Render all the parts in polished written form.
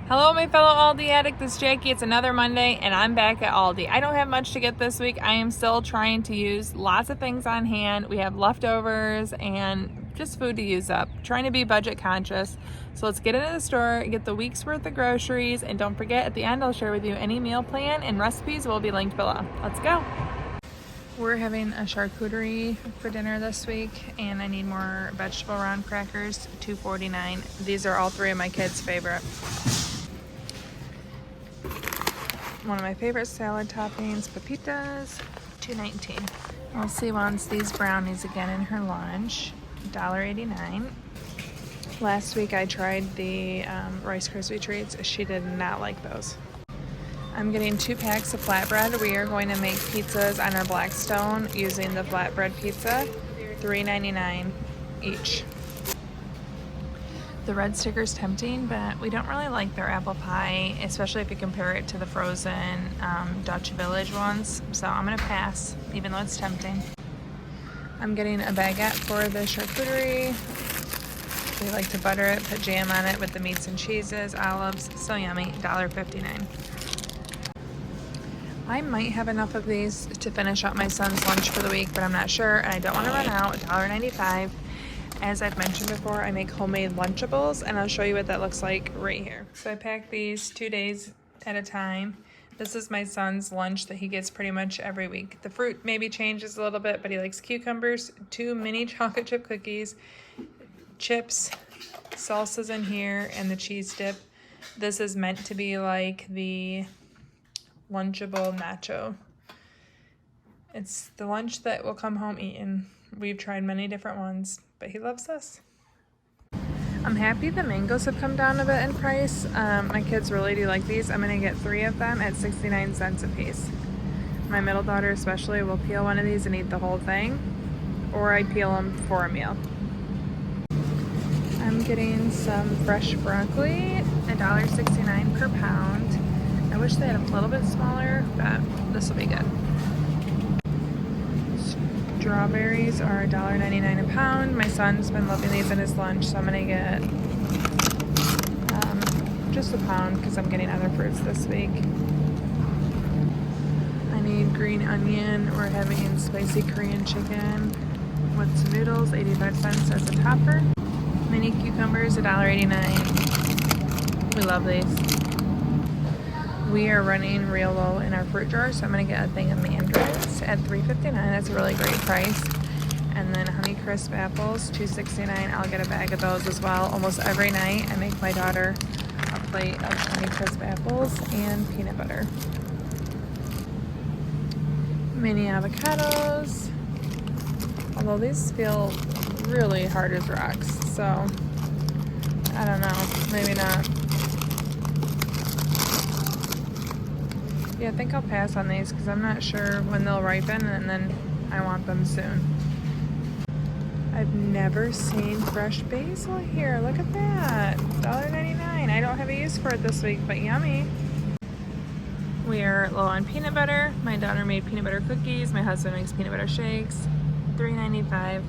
Hello, my fellow Aldi addict. This is Jackie. It's another Monday, and I'm back at Aldi. I don't have much to get this week. I am still trying to use lots of things on hand. We have leftovers and just food to use up. Trying to be budget conscious. So let's get into the store, get the week's worth of groceries, and don't forget, at the end, I'll share with you any meal plan and recipes will be linked below. Let's go. We're having a charcuterie for dinner this week, and I need more vegetable round crackers, $2.49. These are all three of my kids' favorite. One of my favorite salad toppings, pepitas, $2.19. Elsie wants these brownies again in her lunch, $1.89. Last week I tried the Rice Krispie treats. She did not like those. I'm getting 2 packs of flatbread. We are going to make pizzas on our Blackstone using the flatbread pizza, $3.99 each. The red sticker's tempting, but we don't really like their apple pie, especially if you compare it to the frozen Dutch Village ones. So I'm gonna pass, even though it's tempting. I'm getting a baguette for the charcuterie. We like to butter it, put jam on it with the meats and cheeses, olives. So yummy, $1.59. I might have enough of these to finish up my son's lunch for the week, but I'm not sure, and I don't want to run out. $1.95. As I've mentioned before, I make homemade Lunchables, and I'll show you what that looks like right here. So I pack these 2 days at a time. This is my son's lunch that he gets pretty much every week. The fruit maybe changes a little bit, but he likes cucumbers, 2 mini chocolate chip cookies, chips, salsas in here, and the cheese dip. This is meant to be like the Lunchable nacho. It's the lunch that will come home eating. We've tried many different ones, but he loves this. I'm happy the mangoes have come down a bit in price. My kids really do like these. I'm gonna get 3 of them at 69 cents a piece. My middle daughter especially will peel one of these and eat the whole thing, or I peel them for a meal. I'm getting some fresh broccoli, $1.69 per pound. I wish they had a little bit smaller, but this will be good. Strawberries are $1.99 a pound. My son's been loving these in his lunch, so I'm gonna get just a pound because I'm getting other fruits this week. I need green onion. We're having spicy Korean chicken with some noodles, 85 cents as a topper. Mini cucumbers, $1.89. We love these. We are running real low in our fruit jar, so I'm going to get a thing of mandarins at $3.59. That's a really great price. And then Honeycrisp apples, $2.69. I'll get a bag of those as well. Almost every night I make my daughter a plate of Honeycrisp apples and peanut butter. Mini avocados. Although these feel really hard as rocks, so I don't know, maybe not. Yeah, I think I'll pass on these because I'm not sure when they'll ripen, and then I want them soon. I've never seen fresh basil here. Look at that. $1.99. I don't have a use for it this week, but yummy. We are low on peanut butter. My daughter made peanut butter cookies. My husband makes peanut butter shakes. $3.95.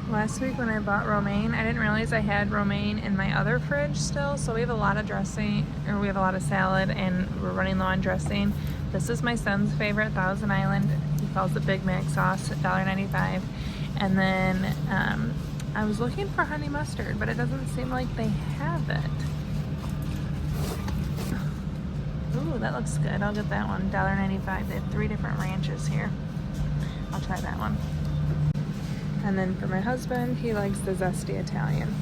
Last week when I bought romaine, I didn't realize I had romaine in my other fridge still, so we have a lot of dressing, or we have a lot of salad, and we're running low on dressing. This is my son's favorite, Thousand Island. He calls it Big Mac sauce, $1.95. And then I was looking for honey mustard, but it doesn't seem like they have it. Ooh, that looks good. I'll get that one, $1.95. They have 3 different ranches here. I'll try that one. And then for my husband, he likes the zesty Italian.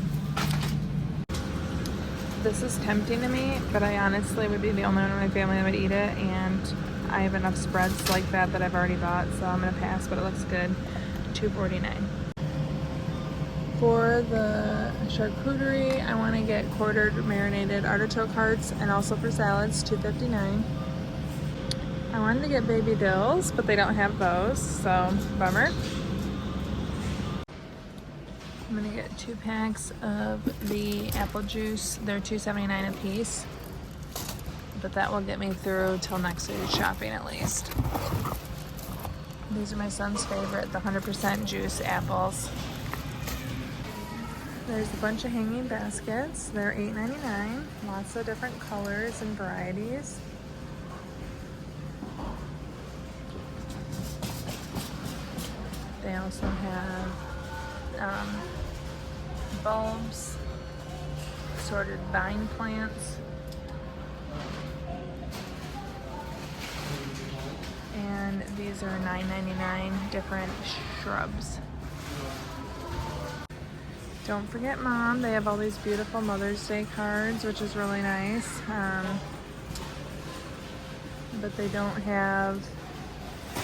This is tempting to me, but I honestly would be the only one in my family that would eat it, and I have enough spreads like that that I've already bought, so I'm gonna pass, but it looks good. $2.49. For the charcuterie, I wanna get quartered marinated artichoke hearts, and also for salads, $2.59. I wanted to get baby dills, but they don't have those, so bummer. I'm gonna get 2 packs of the apple juice. They're $2.79 a piece, but that will get me through till next week's shopping at least. These are my son's favorite, the 100% juice apples. There's a bunch of hanging baskets. They're $8.99. Lots of different colors and varieties. They also have bulbs, assorted vine plants, and these are $9.99 different shrubs. Don't forget Mom, they have all these beautiful Mother's Day cards, which is really nice. But they don't have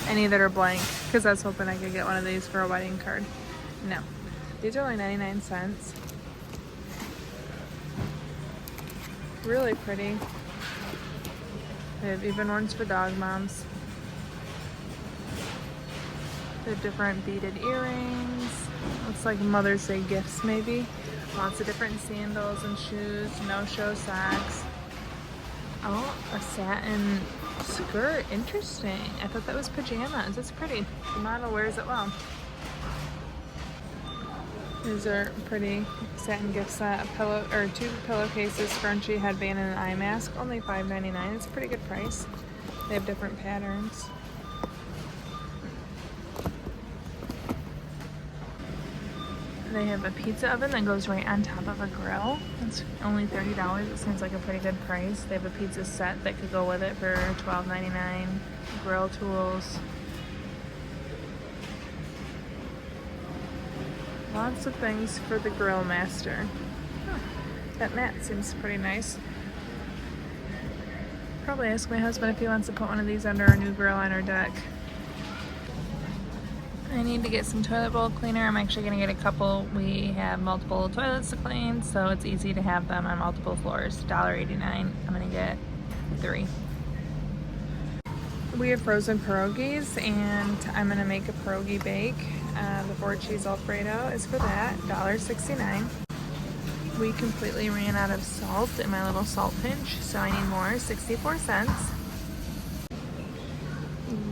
any that are blank, because I was hoping I could get one of these for a wedding card. No. These are only 99 cents. Really pretty. They have even ones for dog moms. They have different beaded earrings. Looks like Mother's Day gifts maybe. Lots of different sandals and shoes, no-show socks. Oh, a satin skirt. Interesting. I thought that was pajamas. That's pretty. The model wears it well. These are pretty satin gift set. A pillow or 2 pillowcases, scrunchie, headband, and an eye mask. Only $5.99. It's a pretty good price. They have different patterns. They have a pizza oven that goes right on top of a grill. It's only $30. It seems like a pretty good price. They have a pizza set that could go with it for $12.99. Grill tools. Lots of things for the grill master. Huh. That mat seems pretty nice. Probably ask my husband if he wants to put one of these under our new grill on our deck. I need to get some toilet bowl cleaner. I'm actually going to get a couple. We have multiple toilets to clean, so it's easy to have them on multiple floors. $1.89. I'm going to get 3. We have frozen pierogies, and I'm going to make a pierogi bake. The 4-cheese Alfredo is for that, $1.69. We completely ran out of salt in my little salt pinch, so I need more, 64 cents.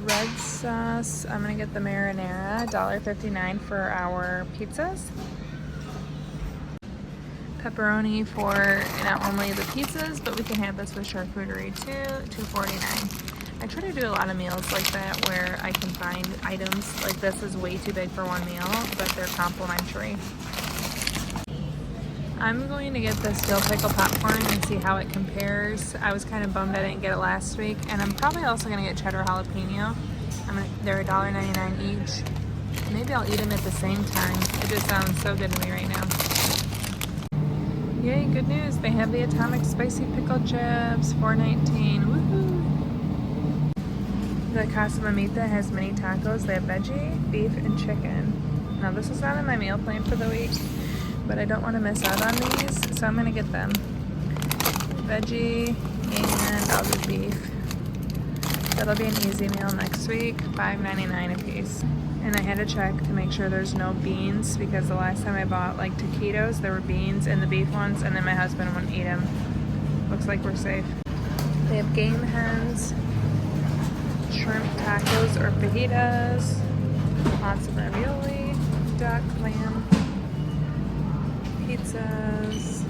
Red sauce, I'm gonna get the marinara, $1.59 for our pizzas. Pepperoni for not only the pizzas, but we can have this with charcuterie too, $2.49. I try to do a lot of meals like that where I can find items like this is way too big for one meal, but they're complimentary. I'm going to get this dill pickle popcorn and see how it compares. I was kind of bummed I didn't get it last week, and I'm probably also going to get cheddar jalapeno. They're $1.99 each. Maybe I'll eat them at the same time. It just sounds so good to me right now. Yay, good news. They have the Atomic Spicy Pickle Chips, $4.19. Woohoo! The Casa Mamita has mini tacos. They have veggie, beef, and chicken. Now this is not in my meal plan for the week, but I don't want to miss out on these, so I'm going to get them. Veggie, and I'll do beef. That'll be an easy meal next week, $5.99 a piece. And I had to check to make sure there's no beans, because the last time I bought like taquitos, there were beans in the beef ones, and then my husband wouldn't eat them. Looks like we're safe. They have game hens, shrimp tacos or fajitas, lots of ravioli, duck, lamb, pizzas.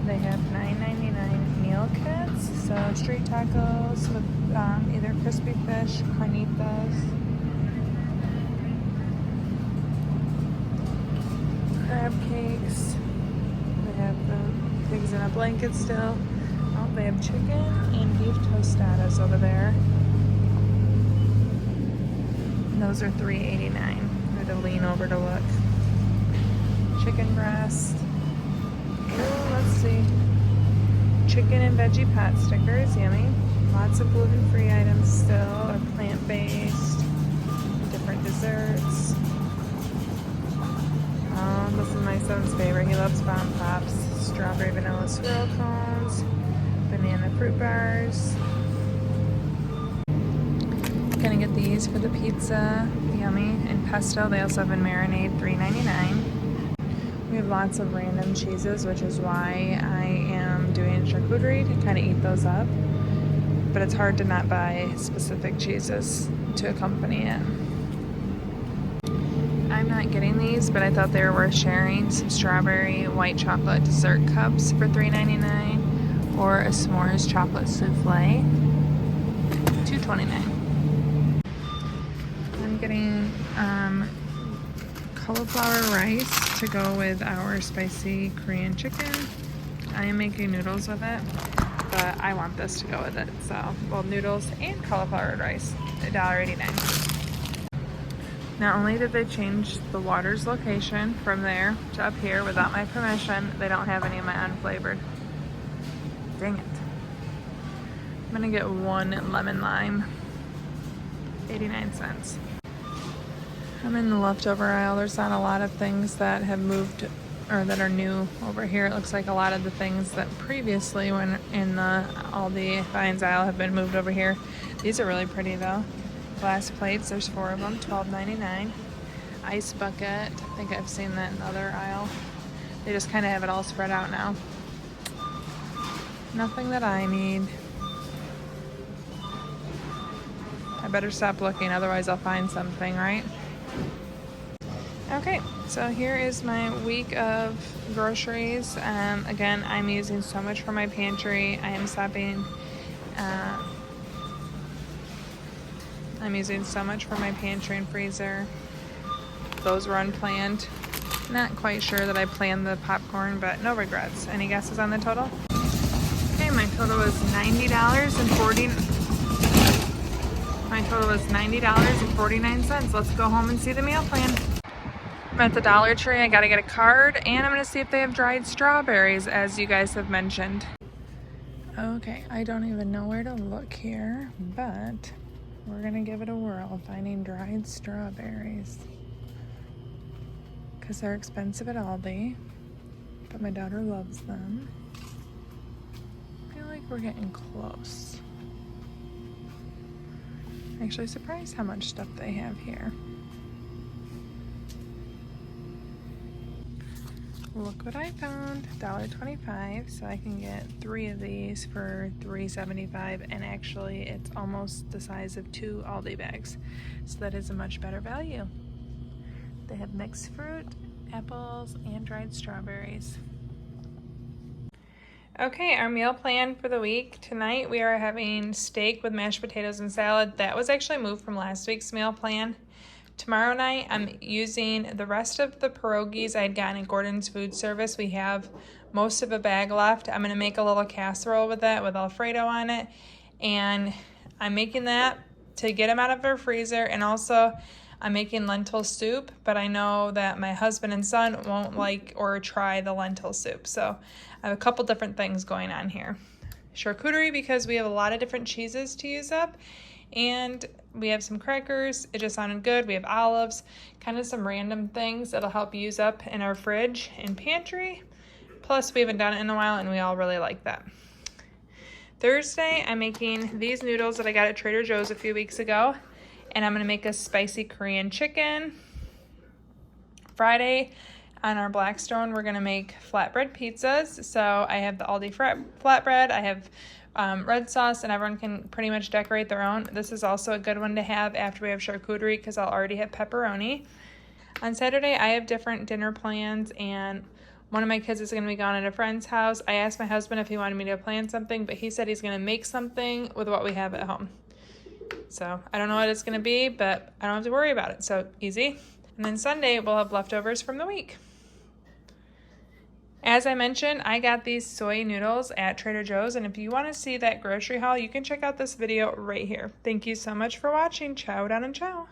They have $9.99 meal kits, so street tacos with either crispy fish, carnitas, crab cakes. They have the pigs in a blanket still. Oh, they have chicken and beef tostadas over there. And those are $3.89. I'm going to lean over to look. Chicken breast. Oh, let's see. Chicken and veggie pot stickers, yummy. Lots of gluten-free items still, or plant-based. Different desserts. Oh, this is my son's favorite. He loves Bomb Pops. Strawberry vanilla swirl cones. Banana fruit bars. Gonna get these for the pizza. Yummy. And pesto. They also have in marinade, $3.99. We have lots of random cheeses, which is why I am doing charcuterie to kind of eat those up. But it's hard to not buy specific cheeses to accompany it. I'm not getting these, but I thought they were worth sharing. Some strawberry white chocolate dessert cups for $3.99, or a s'mores chocolate souffle, $2.29. I'm getting cauliflower rice to go with our spicy Korean chicken. I am making noodles with it, but I want this to go with it. So, well, noodles and cauliflower rice, $1.89. Not only did they change the water's location from there to up here without my permission, they don't have any of my unflavored. Dang it. I'm gonna get one lemon lime, 89 cents. I'm in the leftover aisle. There's not a lot of things that have moved or that are new over here. It looks like a lot of the things that previously when in the Aldi Finds aisle have been moved over here. These are really pretty though. Glass plates, there's 4 of them, $12.99. Ice bucket, I think I've seen that in the other aisle. They just kind of have it all spread out now. Nothing that I need. I better stop looking, otherwise I'll find something, right? Okay, so here is my week of groceries. Again, I'm using so much for my pantry. I am stopping... I'm using so much for my pantry and freezer. Those were unplanned. Not quite sure that I planned the popcorn, but no regrets. Any guesses on the total? Okay, my total was $90.49. Let's go home and see the meal plan. I'm at the Dollar Tree. I gotta get a card, and I'm gonna see if they have dried strawberries, as you guys have mentioned. Okay, I don't even know where to look here, but we're gonna give it a whirl, finding dried strawberries. Because they're expensive at Aldi, but my daughter loves them. I feel like we're getting close. I'm actually surprised how much stuff they have here. Look what I found, $1.25, so I can get 3 of these for $3.75, and actually it's almost the size of 2 Aldi bags, so that is a much better value. They have mixed fruit, apples, and dried strawberries. Okay, our meal plan for the week. Tonight we are having steak with mashed potatoes and salad. That was actually moved from last week's meal plan. Tomorrow night, I'm using the rest of the pierogies I had gotten at Gordon's Food Service. We have most of a bag left. I'm going to make a little casserole with that with Alfredo on it. And I'm making that to get them out of our freezer. And also, I'm making lentil soup. But I know that my husband and son won't like or try the lentil soup. So I have a couple different things going on here. Charcuterie, because we have a lot of different cheeses to use up. And we have some crackers. It just sounded good. We have olives, kind of some random things that'll help use up in our fridge and pantry. Plus, we haven't done it in a while, and we all really like that. Thursday, I'm making these noodles that I got at Trader Joe's a few weeks ago, and I'm going to make a spicy Korean chicken. Friday, on our Blackstone, we're going to make flatbread pizzas. So I have the Aldi flatbread. I have red sauce, and everyone can pretty much decorate their own. This is also a good one to have after we have charcuterie because I'll already have pepperoni. On Saturday, I have different dinner plans, and one of my kids is going to be gone at a friend's house. I asked my husband if he wanted me to plan something, but he said he's going to make something with what we have at home. So I don't know what it's going to be, but I don't have to worry about it. So easy. And then Sunday, we'll have leftovers from the week. As I mentioned, I got these soy noodles at Trader Joe's, and if you want to see that grocery haul, you can check out this video right here. Thank you so much for watching. Ciao down and ciao.